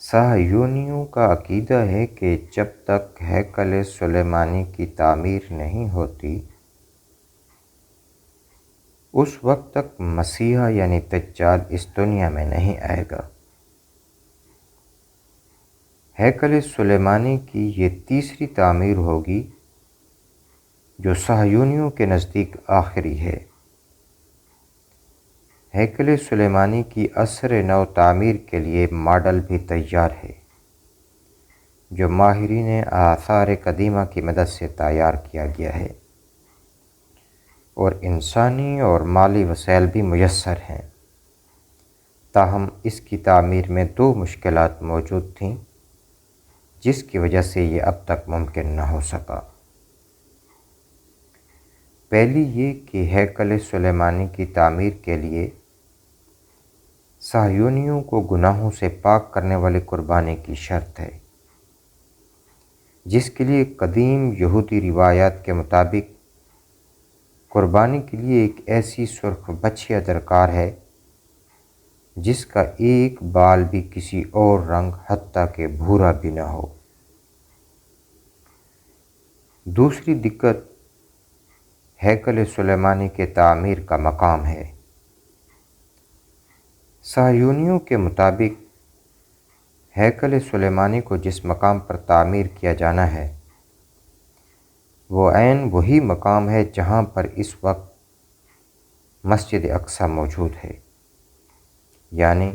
صہیونیوں کا عقیدہ ہے کہ جب تک ہیکل سلیمانی کی تعمیر نہیں ہوتی اس وقت تک مسیح یعنی دجال اس دنیا میں نہیں آئے گا۔ ہیکل سلیمانی کی یہ تیسری تعمیر ہوگی جو صہیونیوں کے نزدیک آخری ہے۔ ہیکل سلیمانی کی عصر نو تعمیر کے لیے ماڈل بھی تیار ہے جو ماہرین آثار قدیمہ کی مدد سے تیار کیا گیا ہے، اور انسانی اور مالی وسائل بھی میسر ہیں۔ تاہم اس کی تعمیر میں دو مشکلات موجود تھیں جس کی وجہ سے یہ اب تک ممکن نہ ہو سکا۔ پہلی یہ کہ ہیکل سلیمانی کی تعمیر کے لیے صہیونیوں کو گناہوں سے پاک کرنے والی قربانی کی شرط ہے، جس کے لیے قدیم یہودی روایات کے مطابق قربانی کے لیے ایک ایسی سرخ بچھیا درکار ہے جس کا ایک بال بھی کسی اور رنگ حتیٰ کہ بھورا بھی نہ ہو۔ دوسری دقت ہیکل سلیمانی کے تعمیر کا مقام ہے۔ صہیونیوں کے مطابق ہیکل سلیمانی کو جس مقام پر تعمیر کیا جانا ہے وہ عین وہی مقام ہے جہاں پر اس وقت مسجد اقصی موجود ہے، یعنی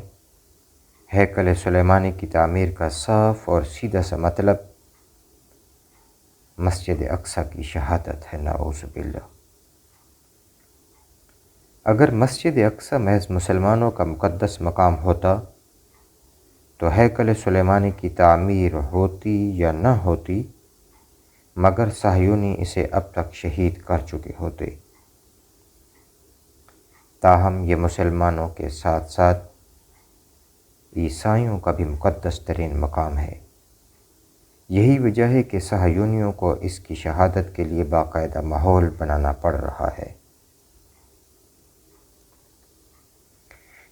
ہیکل سلیمانی کی تعمیر کا صاف اور سیدھا سا مطلب مسجد اقصی کی شہادت ہے، نعوذ باللہ۔ اگر مسجد اقصی محض مسلمانوں کا مقدس مقام ہوتا تو ہیکل سلیمانی کی تعمیر ہوتی یا نہ ہوتی، مگر صہیونی اسے اب تک شہید کر چکے ہوتے۔ تاہم یہ مسلمانوں کے ساتھ ساتھ عیسائیوں کا بھی مقدس ترین مقام ہے۔ یہی وجہ ہے کہ صہیونیوں کو اس کی شہادت کے لیے باقاعدہ ماحول بنانا پڑ رہا ہے۔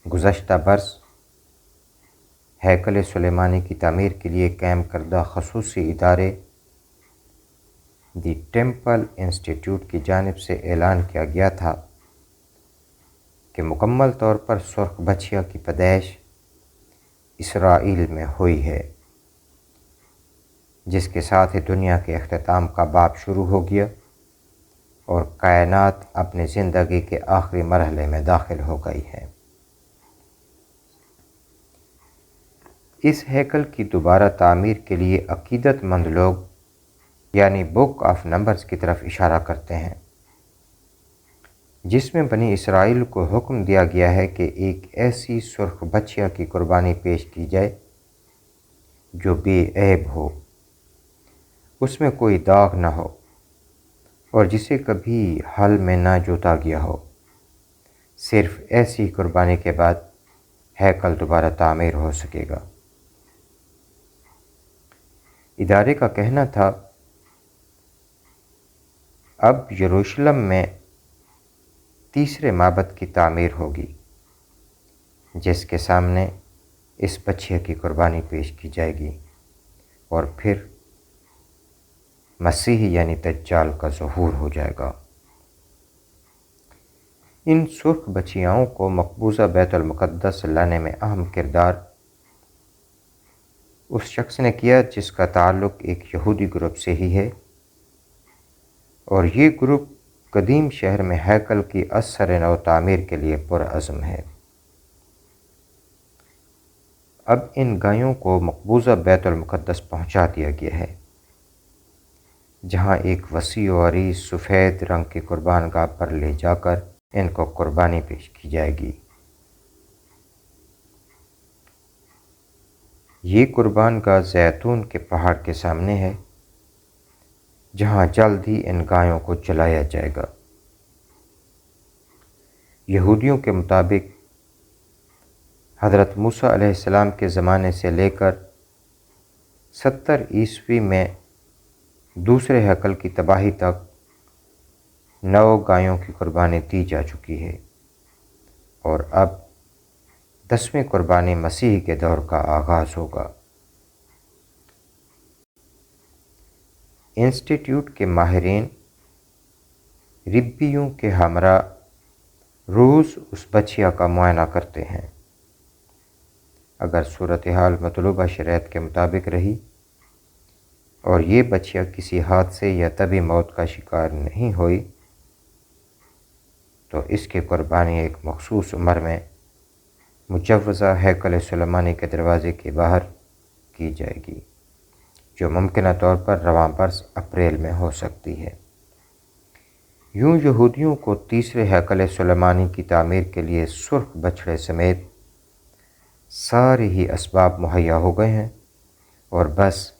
گزشتہ برس ہیکل سلیمانی کی تعمیر کے لیے قائم کردہ خصوصی ادارے دی ٹیمپل انسٹیٹیوٹ کی جانب سے اعلان کیا گیا تھا کہ مکمل طور پر سرخ بچھیا کی پیدائش اسرائیل میں ہوئی ہے، جس کے ساتھ ہی دنیا کے اختتام کا باب شروع ہو گیا اور کائنات اپنی زندگی کے آخری مرحلے میں داخل ہو گئی ہے۔ اس ہیکل کی دوبارہ تعمیر کے لیے عقیدت مند لوگ یعنی بک آف نمبرز کی طرف اشارہ کرتے ہیں، جس میں بنی اسرائیل کو حکم دیا گیا ہے کہ ایک ایسی سرخ بچھیا کی قربانی پیش کی جائے جو بے عیب ہو، اس میں کوئی داغ نہ ہو اور جسے کبھی ہل میں نہ جوتا گیا ہو۔ صرف ایسی قربانی کے بعد ہیکل دوبارہ تعمیر ہو سکے گا۔ ادارے کا کہنا تھا، اب یروشلم میں تیسرے معبد کی تعمیر ہوگی جس کے سامنے اس بچھیا کی قربانی پیش کی جائے گی، اور پھر مسیح یعنی دجال کا ظہور ہو جائے گا۔ ان سرخ بچیاؤں کو مقبوضہ بیت المقدس لانے میں اہم کردار اس شخص نے کیا جس کا تعلق ایک یہودی گروپ سے ہی ہے، اور یہ گروپ قدیم شہر میں ہیکل کی عصر نو تعمیر کے لیے پرعزم ہے۔ اب ان گایوں کو مقبوضہ بیت المقدس پہنچا دیا گیا ہے، جہاں ایک وسیع و عریض سفید رنگ کی قربان گاہ پر لے جا کر ان کو قربانی پیش کی جائے گی۔ یہ قربان گاہ زیتون کے پہاڑ کے سامنے ہے، جہاں جلد ہی ان گایوں کو جلایا جائے گا۔ یہودیوں کے مطابق حضرت موسیٰ علیہ السلام کے زمانے سے لے کر 70 عیسوی میں دوسرے ہیکل کی تباہی تک 9 گایوں کی قربانی دی جا چکی ہے، اور اب 10ویں قربانی مسیح کے دور کا آغاز ہوگا۔ انسٹیٹیوٹ کے ماہرین ربیوں کے ہمراہ روز اس بچیا کا معائنہ کرتے ہیں۔ اگر صورتحال مطلوبہ شرائط کے مطابق رہی اور یہ بچیا کسی حادثے یا طبی موت کا شکار نہیں ہوئی تو اس کی قربانی ایک مخصوص عمر میں مجوزہ ہیکل سلیمانی کے دروازے کے باہر کی جائے گی، جو ممکنہ طور پر رواں برس اپریل میں ہو سکتی ہے۔ یوں یہودیوں کو تیسرے ہیکل سلیمانی کی تعمیر کے لیے سرخ بچھڑے سمیت سارے ہی اسباب مہیا ہو گئے ہیں، اور بس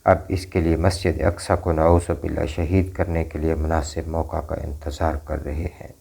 اب اس کے لیے مسجد اقصی کو نعوذ باللہ شہید کرنے کے لیے مناسب موقع کا انتظار کر رہے ہیں۔